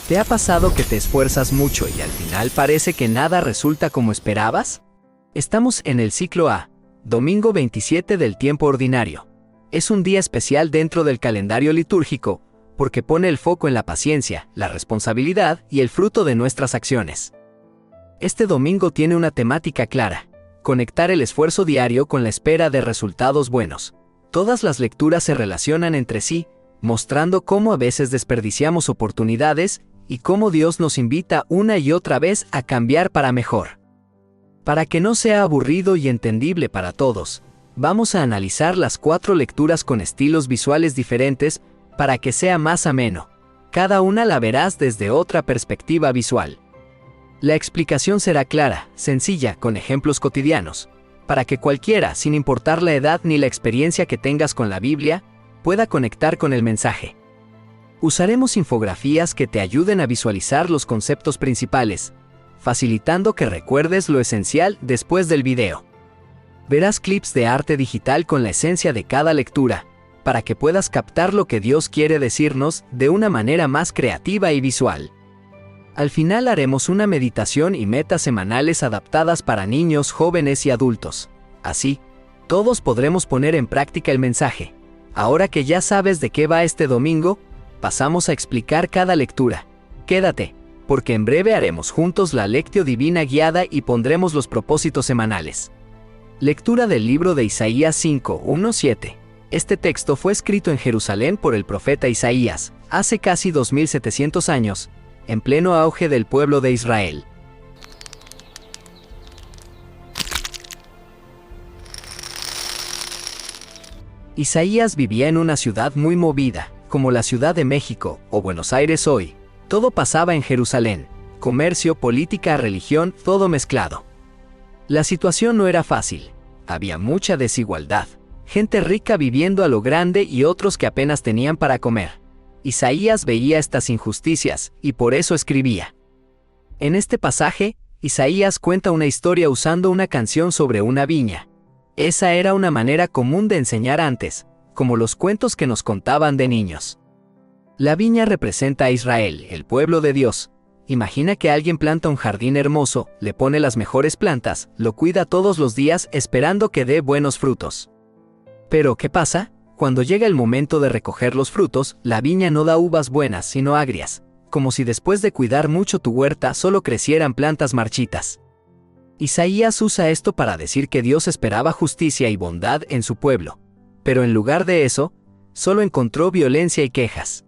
¿Te ha pasado que te esfuerzas mucho y al final parece que nada resulta como esperabas? Estamos en el ciclo A, domingo 27 del tiempo ordinario. Es un día especial dentro del calendario litúrgico porque pone el foco en la paciencia, la responsabilidad y el fruto de nuestras acciones. Este domingo tiene una temática clara: conectar el esfuerzo diario con la espera de resultados buenos. Todas las lecturas se relacionan entre sí, mostrando cómo a veces desperdiciamos oportunidades y cómo Dios nos invita una y otra vez a cambiar para mejor. Para que no sea aburrido y entendible para todos, vamos a analizar las 4 lecturas con estilos visuales diferentes para que sea más ameno. Cada una la verás desde otra perspectiva visual. La explicación será clara, sencilla, con ejemplos cotidianos, para que cualquiera, sin importar la edad ni la experiencia que tengas con la Biblia, pueda conectar con el mensaje. Usaremos infografías que te ayuden a visualizar los conceptos principales, facilitando que recuerdes lo esencial después del video. Verás clips de arte digital con la esencia de cada lectura, para que puedas captar lo que Dios quiere decirnos de una manera más creativa y visual. Al final haremos una meditación y metas semanales adaptadas para niños, jóvenes y adultos. Así, todos podremos poner en práctica el mensaje. Ahora que ya sabes de qué va este domingo, pasamos a explicar cada lectura. Quédate, porque en breve haremos juntos la lectio divina guiada y pondremos los propósitos semanales. Lectura del libro de Isaías 5:1-7. Este texto fue escrito en Jerusalén por el profeta Isaías, hace casi 2700 años, en pleno auge del pueblo de Israel. Isaías vivía en una ciudad muy movida, como la Ciudad de México o Buenos Aires hoy. Todo pasaba en Jerusalén: comercio, política, religión, todo mezclado. La situación no era fácil. Había mucha desigualdad. Gente rica viviendo a lo grande y otros que apenas tenían para comer. Isaías veía estas injusticias y por eso escribía. En este pasaje, Isaías cuenta una historia usando una canción sobre una viña. Esa era una manera común de enseñar antes, como los cuentos que nos contaban de niños. La viña representa a Israel, el pueblo de Dios. Imagina que alguien planta un jardín hermoso, le pone las mejores plantas, lo cuida todos los días esperando que dé buenos frutos. Pero, ¿qué pasa? Cuando llega el momento de recoger los frutos, la viña no da uvas buenas, sino agrias, como si después de cuidar mucho tu huerta solo crecieran plantas marchitas. Isaías usa esto para decir que Dios esperaba justicia y bondad en su pueblo, pero en lugar de eso, solo encontró violencia y quejas.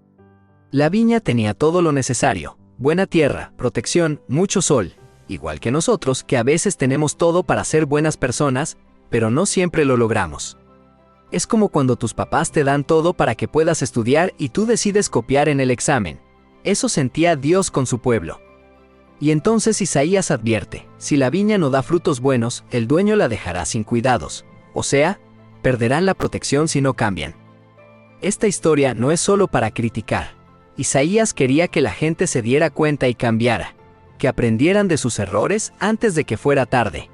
La viña tenía todo lo necesario: buena tierra, protección, mucho sol, igual que nosotros, que a veces tenemos todo para ser buenas personas, pero no siempre lo logramos. Es como cuando tus papás te dan todo para que puedas estudiar y tú decides copiar en el examen. Eso sentía Dios con su pueblo. Y entonces Isaías advierte: si la viña no da frutos buenos, el dueño la dejará sin cuidados, o sea, perderán la protección si no cambian. Esta historia no es solo para criticar. Isaías quería que la gente se diera cuenta y cambiara, que aprendieran de sus errores antes de que fuera tarde.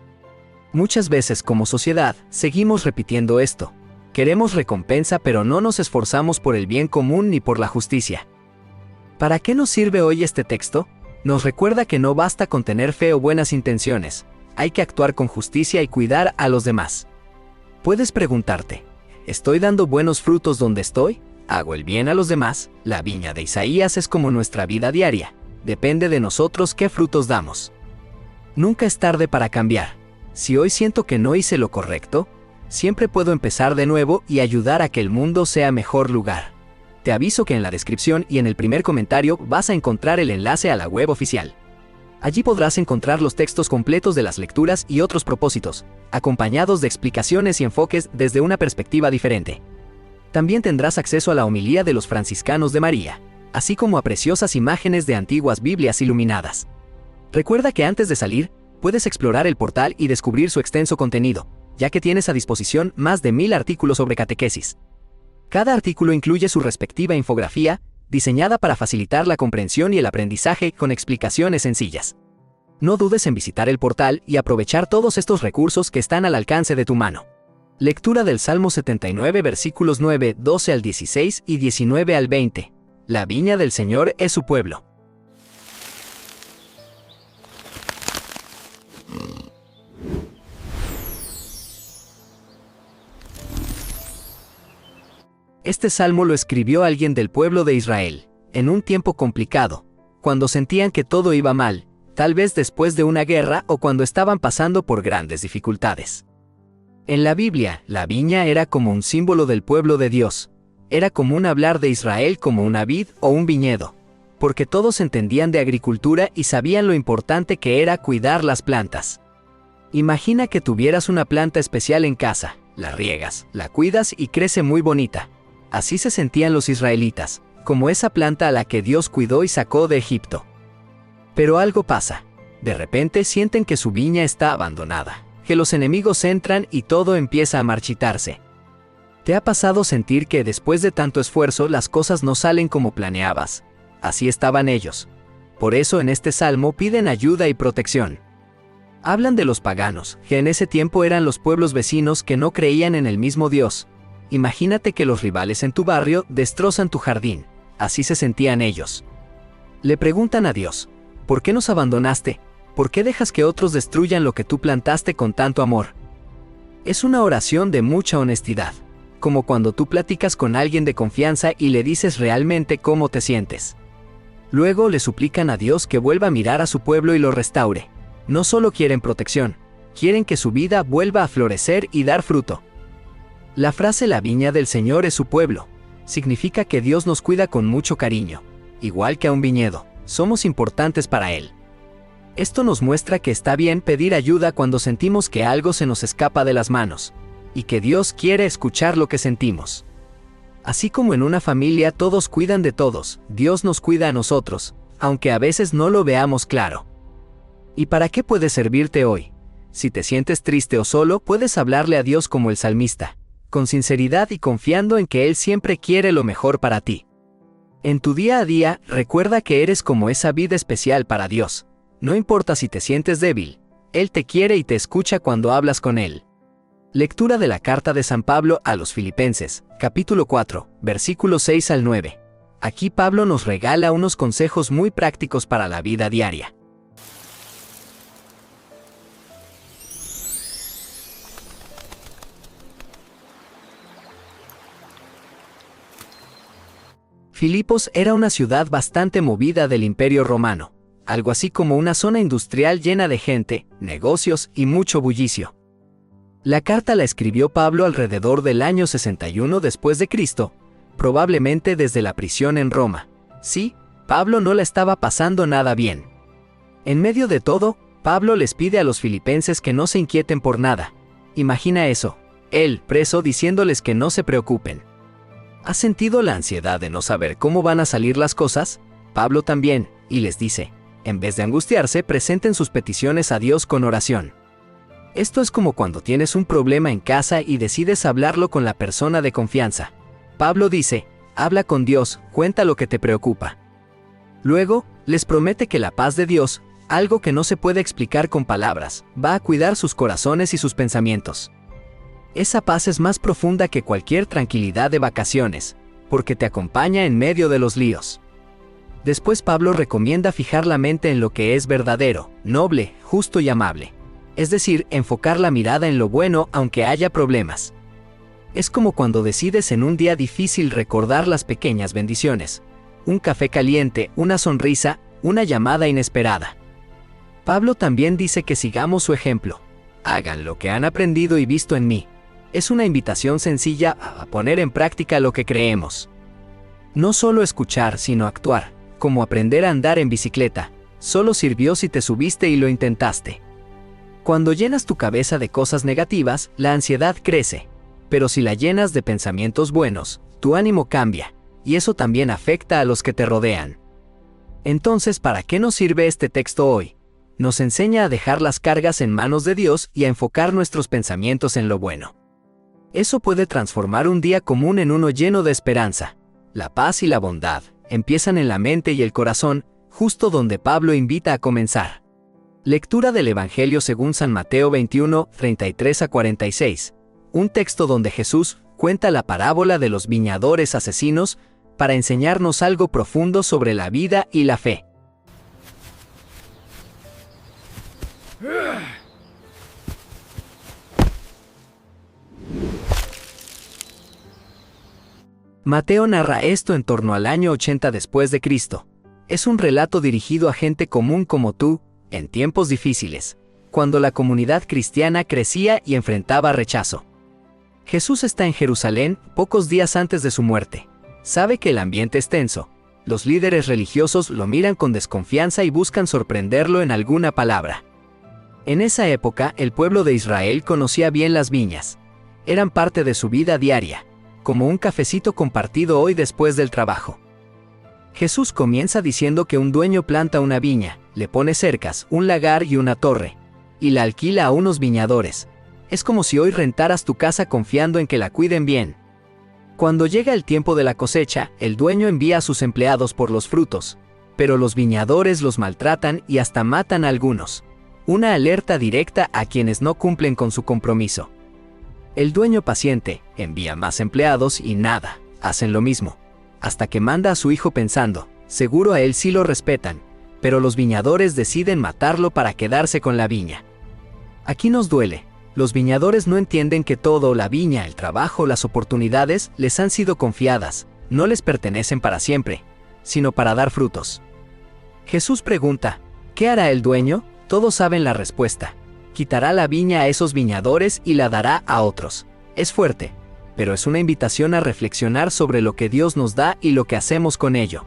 Muchas veces como sociedad seguimos repitiendo esto. Queremos recompensa pero no nos esforzamos por el bien común ni por la justicia. ¿Para qué nos sirve hoy este texto? Nos recuerda que no basta con tener fe o buenas intenciones, hay que actuar con justicia y cuidar a los demás. Puedes preguntarte: ¿estoy dando buenos frutos donde estoy? ¿Hago el bien a los demás? La viña de Isaías es como nuestra vida diaria. Depende de nosotros qué frutos damos. Nunca es tarde para cambiar. Si hoy siento que no hice lo correcto, siempre puedo empezar de nuevo y ayudar a que el mundo sea mejor lugar. Te aviso que en la descripción y en el primer comentario vas a encontrar el enlace a la web oficial. Allí podrás encontrar los textos completos de las lecturas y otros propósitos, acompañados de explicaciones y enfoques desde una perspectiva diferente. También tendrás acceso a la homilía de los franciscanos de María, así como a preciosas imágenes de antiguas Biblias iluminadas. Recuerda que antes de salir, puedes explorar el portal y descubrir su extenso contenido, ya que tienes a disposición más de 1000 artículos sobre catequesis. Cada artículo incluye su respectiva infografía, diseñada para facilitar la comprensión y el aprendizaje con explicaciones sencillas. No dudes en visitar el portal y aprovechar todos estos recursos que están al alcance de tu mano. Lectura del Salmo 79, versículos 9, 12 al 16 y 19 al 20. La viña del Señor es su pueblo. Este salmo lo escribió alguien del pueblo de Israel, en un tiempo complicado, cuando sentían que todo iba mal, tal vez después de una guerra o cuando estaban pasando por grandes dificultades. En la Biblia, la viña era como un símbolo del pueblo de Dios. Era común hablar de Israel como una vid o un viñedo, porque todos entendían de agricultura y sabían lo importante que era cuidar las plantas. Imagina que tuvieras una planta especial en casa, la riegas, la cuidas y crece muy bonita. Así se sentían los israelitas, como esa planta a la que Dios cuidó y sacó de Egipto. Pero algo pasa. De repente sienten que su viña está abandonada, que los enemigos entran y todo empieza a marchitarse. ¿Te ha pasado sentir que después de tanto esfuerzo las cosas no salen como planeabas? Así estaban ellos. Por eso en este salmo piden ayuda y protección. Hablan de los paganos, que en ese tiempo eran los pueblos vecinos que no creían en el mismo Dios. Imagínate que los rivales en tu barrio destrozan tu jardín. Así se sentían ellos. Le preguntan a Dios, ¿por qué nos abandonaste? ¿Por qué dejas que otros destruyan lo que tú plantaste con tanto amor? Es una oración de mucha honestidad, como cuando tú platicas con alguien de confianza y le dices realmente cómo te sientes. Luego le suplican a Dios que vuelva a mirar a su pueblo y lo restaure. No solo quieren protección, quieren que su vida vuelva a florecer y dar fruto. La frase "la viña del Señor es su pueblo" significa que Dios nos cuida con mucho cariño. Igual que a un viñedo, somos importantes para Él. Esto nos muestra que está bien pedir ayuda cuando sentimos que algo se nos escapa de las manos, y que Dios quiere escuchar lo que sentimos. Así como en una familia todos cuidan de todos, Dios nos cuida a nosotros, aunque a veces no lo veamos claro. ¿Y para qué puede servirte hoy? Si te sientes triste o solo, puedes hablarle a Dios como el salmista, con sinceridad y confiando en que Él siempre quiere lo mejor para ti. En tu día a día, recuerda que eres como esa vida especial para Dios. No importa si te sientes débil, Él te quiere y te escucha cuando hablas con Él. Lectura de la carta de San Pablo a los Filipenses, capítulo 4, versículos 6 al 9. Aquí Pablo nos regala unos consejos muy prácticos para la vida diaria. Filipos era una ciudad bastante movida del Imperio Romano, algo así como una zona industrial llena de gente, negocios y mucho bullicio. La carta la escribió Pablo alrededor del año 61 después de Cristo, probablemente desde la prisión en Roma. Sí, Pablo no la estaba pasando nada bien. En medio de todo, Pablo les pide a los filipenses que no se inquieten por nada. Imagina eso, él, preso, diciéndoles que no se preocupen. ¿Has sentido la ansiedad de no saber cómo van a salir las cosas? Pablo también, y les dice, en vez de angustiarse, presenten sus peticiones a Dios con oración. Esto es como cuando tienes un problema en casa y decides hablarlo con la persona de confianza. Pablo dice, habla con Dios, cuenta lo que te preocupa. Luego, les promete que la paz de Dios, algo que no se puede explicar con palabras, va a cuidar sus corazones y sus pensamientos. Esa paz es más profunda que cualquier tranquilidad de vacaciones, porque te acompaña en medio de los líos. Después Pablo recomienda fijar la mente en lo que es verdadero, noble, justo y amable. Es decir, enfocar la mirada en lo bueno aunque haya problemas. Es como cuando decides en un día difícil recordar las pequeñas bendiciones. Un café caliente, una sonrisa, una llamada inesperada. Pablo también dice que sigamos su ejemplo. Hagan lo que han aprendido y visto en mí. Es una invitación sencilla a poner en práctica lo que creemos. No solo escuchar, sino actuar, como aprender a andar en bicicleta. Solo sirvió si te subiste y lo intentaste. Cuando llenas tu cabeza de cosas negativas, la ansiedad crece. Pero si la llenas de pensamientos buenos, tu ánimo cambia, y eso también afecta a los que te rodean. Entonces, ¿para qué nos sirve este texto hoy? Nos enseña a dejar las cargas en manos de Dios y a enfocar nuestros pensamientos en lo bueno. Eso puede transformar un día común en uno lleno de esperanza. La paz y la bondad empiezan en la mente y el corazón, justo donde Pablo invita a comenzar. Lectura del Evangelio según San Mateo 21, 33 a 46. Un texto donde Jesús cuenta la parábola de los viñadores asesinos para enseñarnos algo profundo sobre la vida y la fe. Mateo narra esto en torno al año 80 después de Cristo. Es un relato dirigido a gente común como tú, en tiempos difíciles, cuando la comunidad cristiana crecía y enfrentaba rechazo. Jesús está en Jerusalén pocos días antes de su muerte. Sabe que el ambiente es tenso. Los líderes religiosos lo miran con desconfianza y buscan sorprenderlo en alguna palabra. En esa época, el pueblo de Israel conocía bien las viñas. Eran parte de su vida diaria, como un cafecito compartido hoy después del trabajo. Jesús comienza diciendo que un dueño planta una viña, le pone cercas, un lagar y una torre, y la alquila a unos viñadores. Es como si hoy rentaras tu casa confiando en que la cuiden bien. Cuando llega el tiempo de la cosecha, el dueño envía a sus empleados por los frutos, pero los viñadores los maltratan y hasta matan a algunos. Una alerta directa a quienes no cumplen con su compromiso. El dueño paciente envía más empleados y nada, hacen lo mismo, hasta que manda a su hijo pensando, seguro a él sí lo respetan, pero los viñadores deciden matarlo para quedarse con la viña. Aquí nos duele. Los viñadores no entienden que todo, la viña, el trabajo, las oportunidades, les han sido confiadas, no les pertenecen para siempre, sino para dar frutos. Jesús pregunta, ¿qué hará el dueño? Todos saben la respuesta. Quitará la viña a esos viñadores y la dará a otros. Es fuerte, pero es una invitación a reflexionar sobre lo que Dios nos da y lo que hacemos con ello.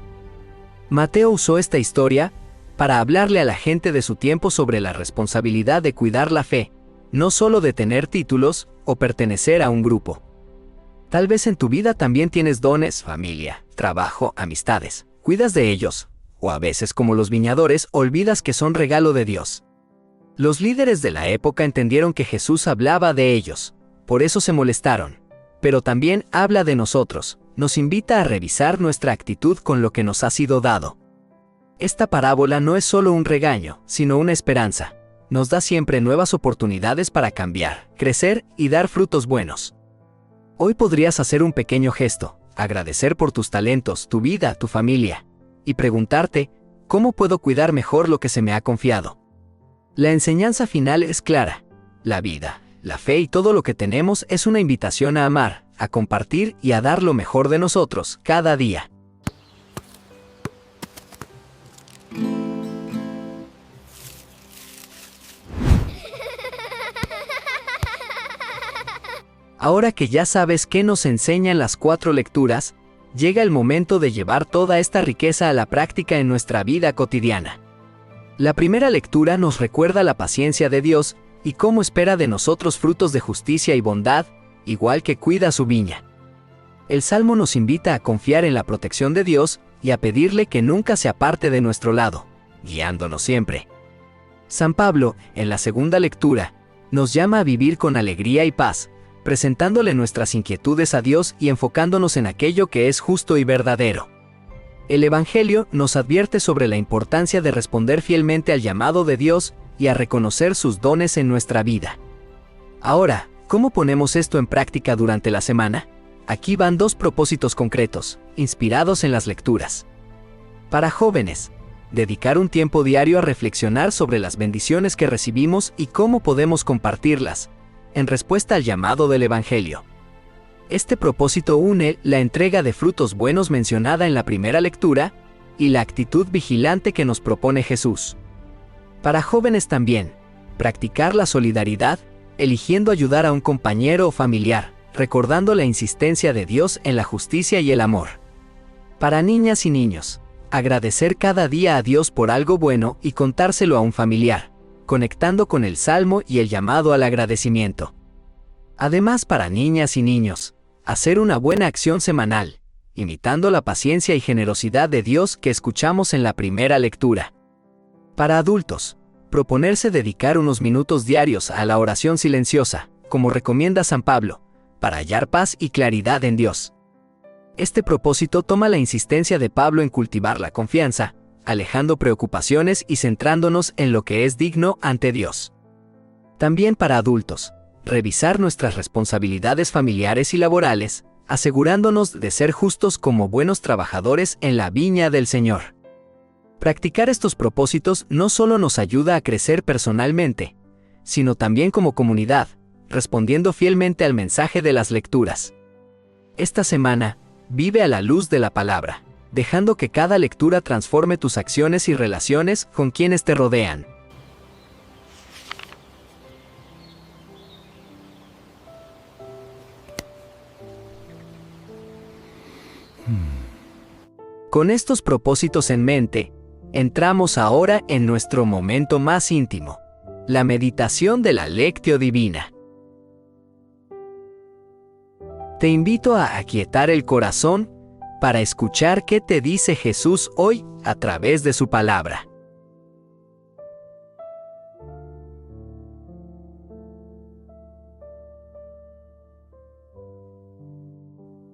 Mateo usó esta historia para hablarle a la gente de su tiempo sobre la responsabilidad de cuidar la fe, no solo de tener títulos o pertenecer a un grupo. Tal vez en tu vida también tienes dones, familia, trabajo, amistades. Cuidas de ellos, o a veces como los viñadores olvidas que son regalo de Dios. Los líderes de la época entendieron que Jesús hablaba de ellos, por eso se molestaron. Pero también habla de nosotros, nos invita a revisar nuestra actitud con lo que nos ha sido dado. Esta parábola no es solo un regaño, sino una esperanza. Nos da siempre nuevas oportunidades para cambiar, crecer y dar frutos buenos. Hoy podrías hacer un pequeño gesto, agradecer por tus talentos, tu vida, tu familia, y preguntarte, ¿cómo puedo cuidar mejor lo que se me ha confiado? La enseñanza final es clara. La vida, la fe y todo lo que tenemos es una invitación a amar, a compartir y a dar lo mejor de nosotros cada día. Ahora que ya sabes qué nos enseñan las 4 lecturas, llega el momento de llevar toda esta riqueza a la práctica en nuestra vida cotidiana. La primera lectura nos recuerda la paciencia de Dios y cómo espera de nosotros frutos de justicia y bondad, igual que cuida su viña. El Salmo nos invita a confiar en la protección de Dios y a pedirle que nunca se aparte de nuestro lado, guiándonos siempre. San Pablo, en la segunda lectura, nos llama a vivir con alegría y paz, presentándole nuestras inquietudes a Dios y enfocándonos en aquello que es justo y verdadero. El Evangelio nos advierte sobre la importancia de responder fielmente al llamado de Dios y a reconocer sus dones en nuestra vida. Ahora, ¿cómo ponemos esto en práctica durante la semana? Aquí van 2 propósitos concretos, inspirados en las lecturas. Para jóvenes, dedicar un tiempo diario a reflexionar sobre las bendiciones que recibimos y cómo podemos compartirlas, en respuesta al llamado del Evangelio. Este propósito une la entrega de frutos buenos mencionada en la primera lectura y la actitud vigilante que nos propone Jesús. Para jóvenes también, practicar la solidaridad, eligiendo ayudar a un compañero o familiar, recordando la insistencia de Dios en la justicia y el amor. Para niñas y niños, agradecer cada día a Dios por algo bueno y contárselo a un familiar, conectando con el Salmo y el llamado al agradecimiento. Además, para niñas y niños, hacer una buena acción semanal, imitando la paciencia y generosidad de Dios que escuchamos en la primera lectura. Para adultos, proponerse dedicar unos minutos diarios a la oración silenciosa, como recomienda San Pablo, para hallar paz y claridad en Dios. Este propósito toma la insistencia de Pablo en cultivar la confianza, alejando preocupaciones y centrándonos en lo que es digno ante Dios. También para adultos, revisar nuestras responsabilidades familiares y laborales, asegurándonos de ser justos como buenos trabajadores en la viña del Señor. Practicar estos propósitos no solo nos ayuda a crecer personalmente, sino también como comunidad, respondiendo fielmente al mensaje de las lecturas. Esta semana, Vive a la luz de la palabra, dejando que cada lectura transforme tus acciones y relaciones con quienes te rodean. Con estos propósitos en mente, entramos ahora en nuestro momento más íntimo, la meditación de la Lectio Divina. Te invito a aquietar el corazón para escuchar qué te dice Jesús hoy a través de su palabra.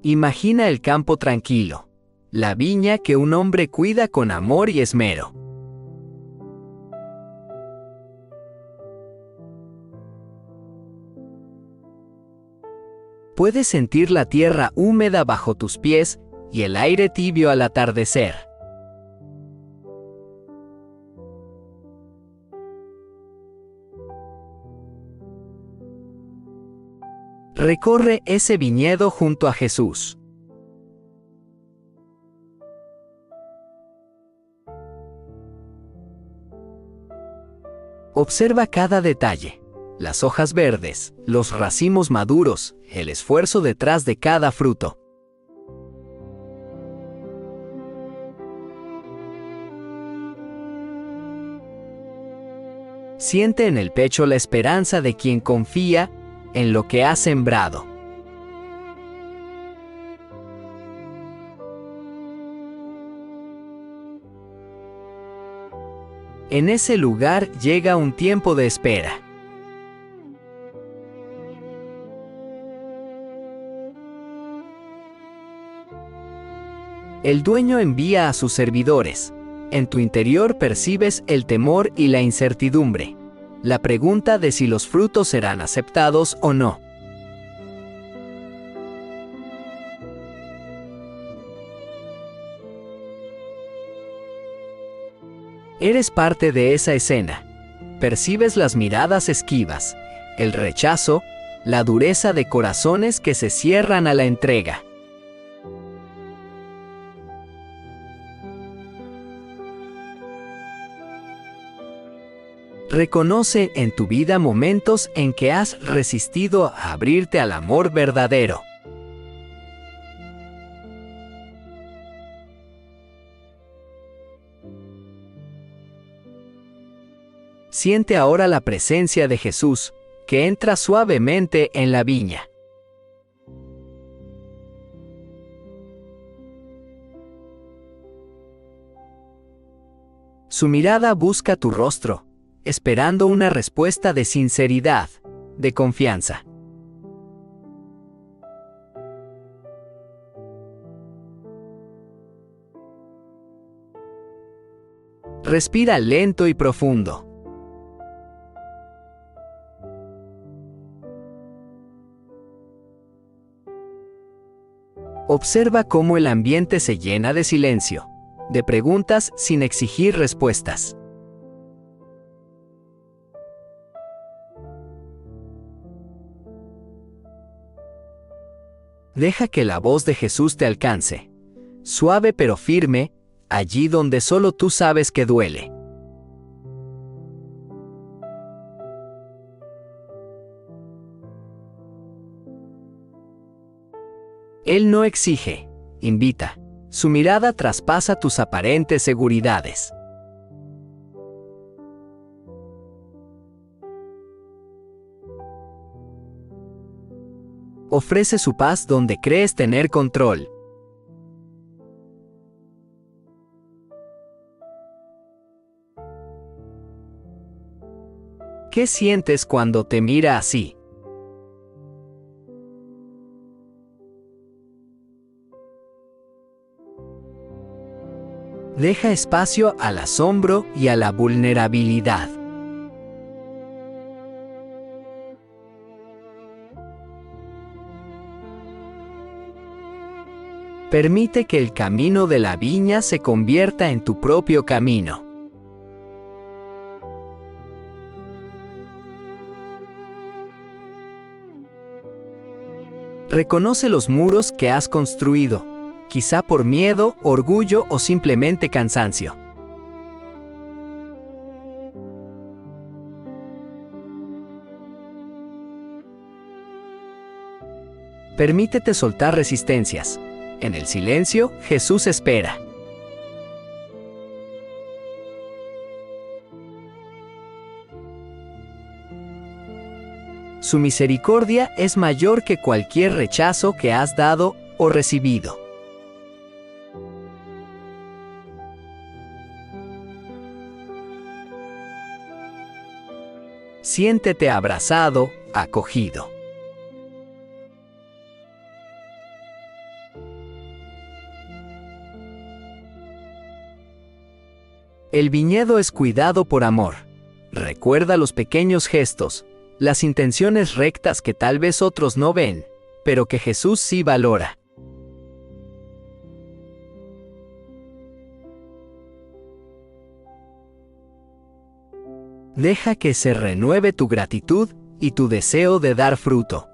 Imagina el campo tranquilo, la viña que un hombre cuida con amor y esmero. Puedes sentir la tierra húmeda bajo tus pies y el aire tibio al atardecer. Recorre ese viñedo junto a Jesús. Observa cada detalle, las hojas verdes, los racimos maduros, el esfuerzo detrás de cada fruto. Siente en el pecho la esperanza de quien confía en lo que ha sembrado. En ese lugar llega un tiempo de espera. El dueño envía a sus servidores. En tu interior percibes el temor y la incertidumbre. La pregunta de si los frutos serán aceptados o no. Eres parte de esa escena. Percibes las miradas esquivas, el rechazo, la dureza de corazones que se cierran a la entrega. Reconoce en tu vida momentos en que has resistido a abrirte al amor verdadero. Siente ahora la presencia de Jesús, que entra suavemente en la viña. Su mirada busca tu rostro, esperando una respuesta de sinceridad, de confianza. Respira lento y profundo. Observa cómo el ambiente se llena de silencio, de preguntas sin exigir respuestas. Deja que la voz de Jesús te alcance, suave pero firme, allí donde solo tú sabes que duele. Él no exige, invita. Su mirada traspasa tus aparentes seguridades. Ofrece su paz donde crees tener control. ¿Qué sientes cuando te mira así? Deja espacio al asombro y a la vulnerabilidad. Permite que el camino de la viña se convierta en tu propio camino. Reconoce los muros que has construido, quizá por miedo, orgullo o simplemente cansancio. Permítete soltar resistencias. En el silencio, Jesús espera. Su misericordia es mayor que cualquier rechazo que has dado o recibido. Siéntete abrazado, acogido. El viñedo es cuidado por amor. Recuerda los pequeños gestos, las intenciones rectas que tal vez otros no ven, pero que Jesús sí valora. Deja que se renueve tu gratitud y tu deseo de dar fruto.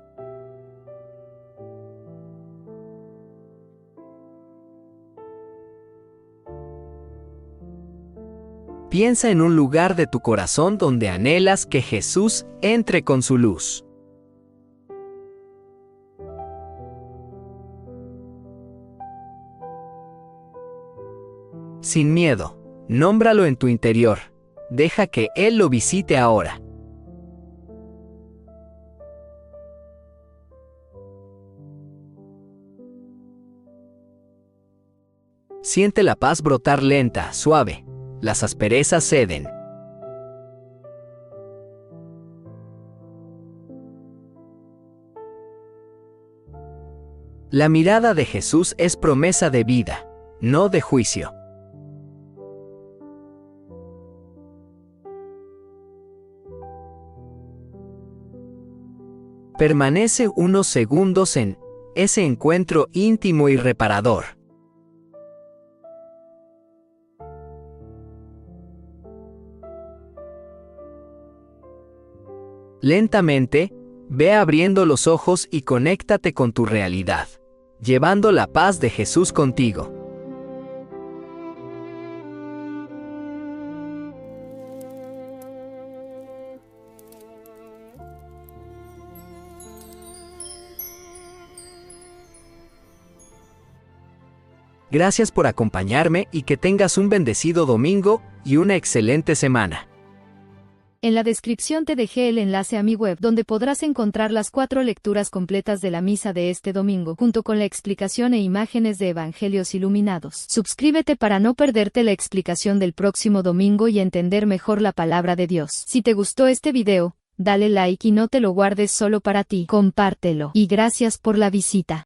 Piensa en un lugar de tu corazón donde anhelas que Jesús entre con su luz. Sin miedo, nómbralo en tu interior. Deja que Él lo visite ahora. Siente la paz brotar lenta, suave. Las asperezas ceden. La mirada de Jesús es promesa de vida, no de juicio. Permanece unos segundos en ese encuentro íntimo y reparador. Lentamente, ve abriendo los ojos y conéctate con tu realidad, llevando la paz de Jesús contigo. Gracias por acompañarme y que tengas un bendecido domingo y una excelente semana. En la descripción te dejé el enlace a mi web donde podrás encontrar las 4 lecturas completas de la misa de este domingo, junto con la explicación e imágenes de evangelios iluminados. Suscríbete para no perderte la explicación del próximo domingo y entender mejor la palabra de Dios. Si te gustó este video, dale like y no te lo guardes solo para ti, compártelo. Y gracias por la visita.